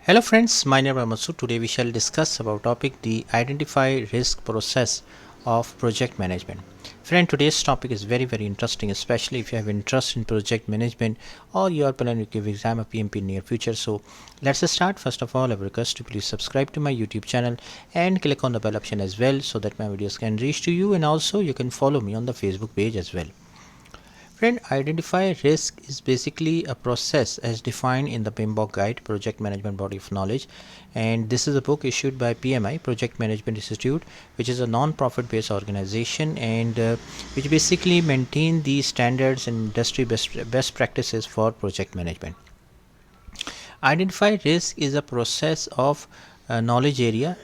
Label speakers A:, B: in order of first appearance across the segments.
A: Hello friends, my name is Masu. Today we shall discuss about topic the identify risk process of project management. Friend, today's topic is very interesting, especially if you have interest in project management or you are planning to give exam or PMP in near future. So let's start. First of all, I request to please subscribe to my YouTube channel and click on the bell option as well so that my videos can reach to you, and also you can follow me on the Facebook page as well. Friend, identify risk is basically a process as defined in the PMBOK Guide, Project Management Body of Knowledge, and this is a book issued by PMI, Project Management Institute, which is a non-profit based organization and which basically maintain the standards and industry best practices for project management. Identify risk is a process of knowledge area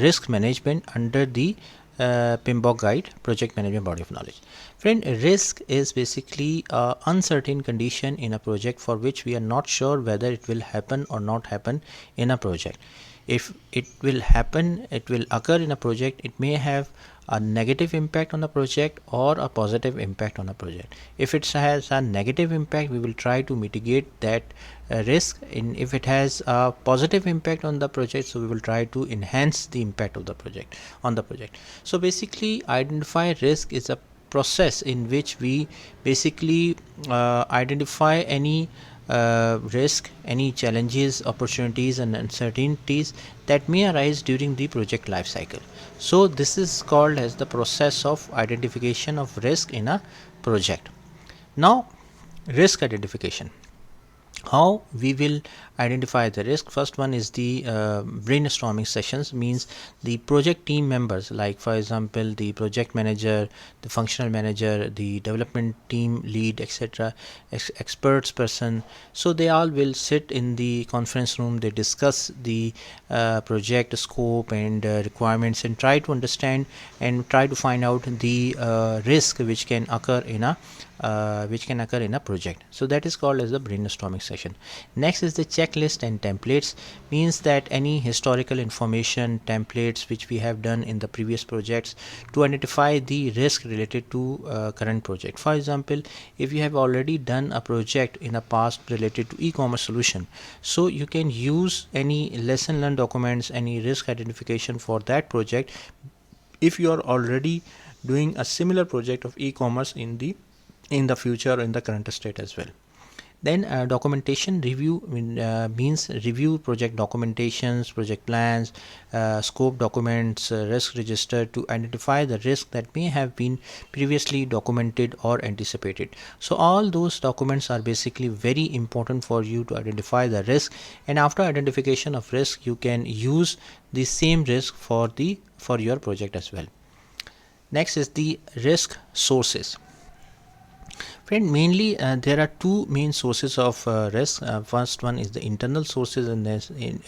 A: risk management under the PMBOK Guide, Project Management Body of Knowledge. Friend, risk is basically an uncertain condition in a project for which we are not sure whether it will happen or not happen in a project. If it will happen, it will occur in a project, it may have a negative impact on the project or a positive impact on the project. If it has a negative impact, we will try to mitigate that risk. If it has a positive impact on the project, so we will try to enhance the impact of the project on the project. So basically, identify risk is a process in which we basically identify any risk, any challenges, opportunities and uncertainties that may arise during the project life cycle. So this is called as the process of identification of risk in a project. Now, risk identification, how we will identify the risk. First one is the brainstorming sessions, means the project team members, like for example the project manager, the functional manager, the development team lead, etc., experts person. So they all will sit in the conference room, they discuss the project scope and requirements and try to understand and try to find out the risk which can occur in a project. So that is called as the brainstorming session. Next is the checklist and templates, means that any historical information templates which we have done in the previous projects to identify the risk related to current project. For example, if you have already done a project in the past related to e-commerce solution, so you can use any lesson learned documents, any risk identification for that project if you are already doing a similar project of e-commerce in the future or in the current state as well. Then documentation review means review project documentations, project plans, scope documents, risk register to identify the risk that may have been previously documented or anticipated. So all those documents are basically very important for you to identify the risk, and after identification of risk you can use the same risk for your project as well. Next is the risk sources. Friend, mainly there are two main sources of risk. First one is the internal sources, and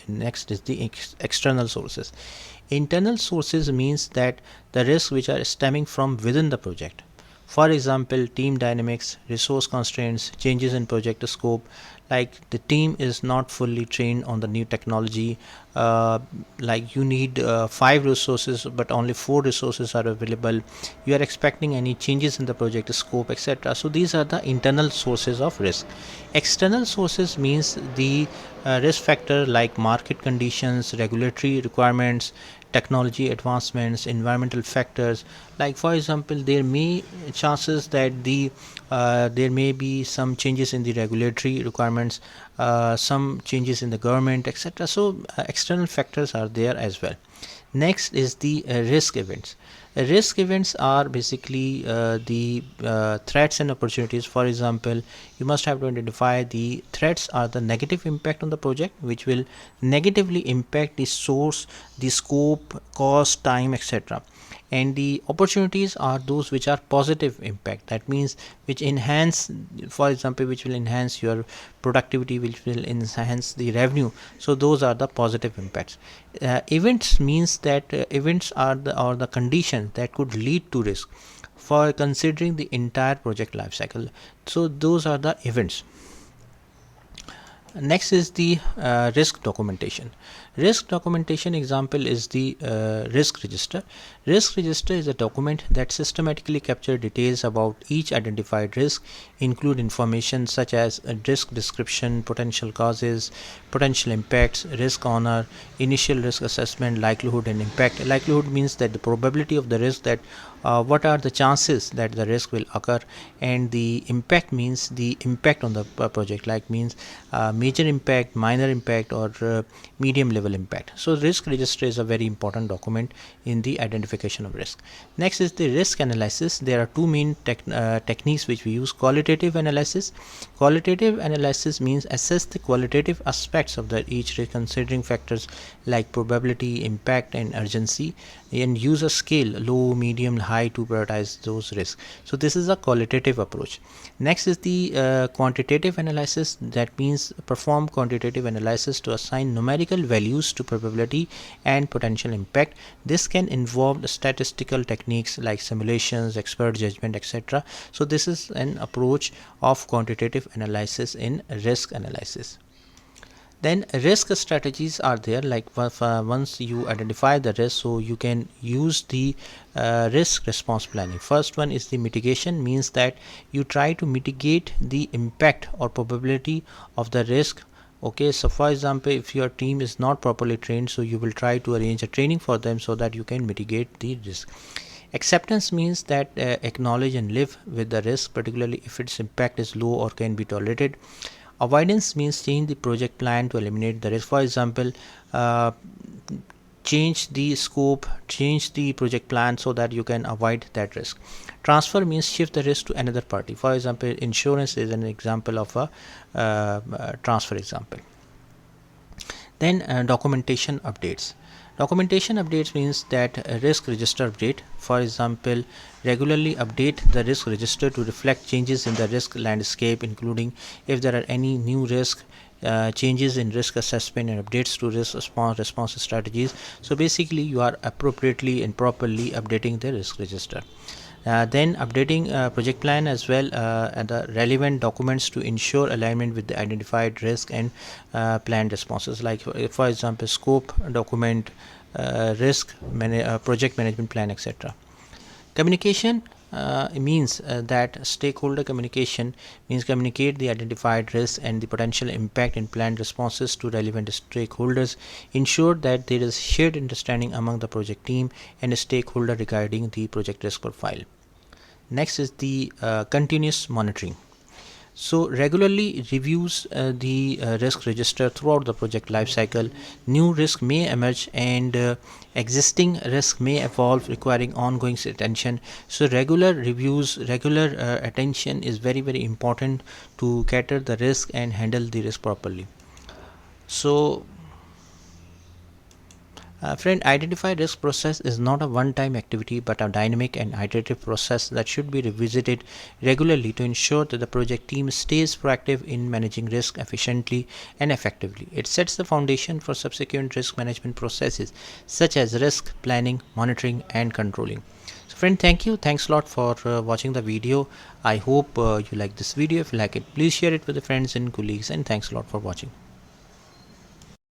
A: next is the external sources. Internal sources means that the risks which are stemming from within the project. For example, team dynamics, resource constraints, changes in project scope, like the team is not fully trained on the new technology, like you need 5 resources but only 4 resources are available, you are expecting any changes in the project scope, etc. So these are the internal sources of risk. External sources means the risk factor like market conditions, regulatory requirements, technology advancements, environmental factors. Like for example, there may chances that there may be some changes in the regulatory requirements, some changes in the government, etc. So external factors are there as well. Next is the risk events. Risk events are basically the threats and opportunities. For example, you must have to identify the threats are the negative impact on the project which will negatively impact the source, the scope, cost, time, etc. And the opportunities are those which are positive impact, that means which enhance, for example, which will enhance your productivity, which will enhance the revenue. So those are the positive impacts. Events means that events are the conditions that could lead to risk for considering the entire project life cycle. So those are the events. Next is the risk documentation. Risk documentation example is the risk register. Risk register is a document that systematically captures details about each identified risk, include information such as a risk description, potential causes, potential impacts, risk owner, initial risk assessment, likelihood and impact. Likelihood means that the probability of the risk, that what are the chances that the risk will occur, and the impact means the impact on the project, like means major impact, minor impact, or medium level impact. So risk register is a very important document in the identification of risk. Next is the risk analysis. There are two main techniques which we use. Qualitative analysis. Qualitative analysis means assess the qualitative aspects of the each risk, considering factors like probability, impact and urgency, and use a scale low, medium, high to prioritize those risks. So this is a qualitative approach. Next is the quantitative analysis. That means perform quantitative analysis to assign numerical values to probability and potential impact. This can involve statistical techniques like simulations, expert judgment, etc. So this is an approach of quantitative analysis in risk analysis. Then risk strategies are there, like once you identify the risk, so you can use the risk response planning. First one is the mitigation, means that you try to mitigate the impact or probability of the risk. Okay, so for example, if your team is not properly trained, so you will try to arrange a training for them so that you can mitigate the risk. Acceptance means that acknowledge and live with the risk, particularly if its impact is low or can be tolerated. Avoidance means change the project plan to eliminate the risk. For example, uh, change the scope, change the project plan so that you can avoid that risk. Transfer means shift the risk to another party. For example, insurance is an example of a transfer example. Then documentation updates. Documentation updates means that a risk register update. For example, regularly update the risk register to reflect changes in the risk landscape, including if there are any new risk, changes in risk assessment, and updates to risk response strategies. So basically, you are appropriately and properly updating the risk register. Then updating project plan as well, and the relevant documents to ensure alignment with the identified risk and planned responses, like for example scope document, project management plan, etc. Communication means that stakeholder communication means communicate the identified risks and the potential impact and planned responses to relevant stakeholders. Ensure that there is shared understanding among the project team and a stakeholder regarding the project risk profile. Next is the continuous monitoring. So regularly reviews the risk register throughout the project lifecycle. New risk may emerge and existing risk may evolve, requiring ongoing attention. So regular reviews, regular attention is very important to cater the risk and handle the risk properly. So friend, identify risk process is not a one-time activity but a dynamic and iterative process that should be revisited regularly to ensure that the project team stays proactive in managing risk efficiently and effectively. It sets the foundation for subsequent risk management processes such as risk planning, monitoring, and controlling. So friend, thank you. Thanks a lot for watching the video. I hope you like this video. If you like it, please share it with the friends and colleagues, and thanks a lot for watching.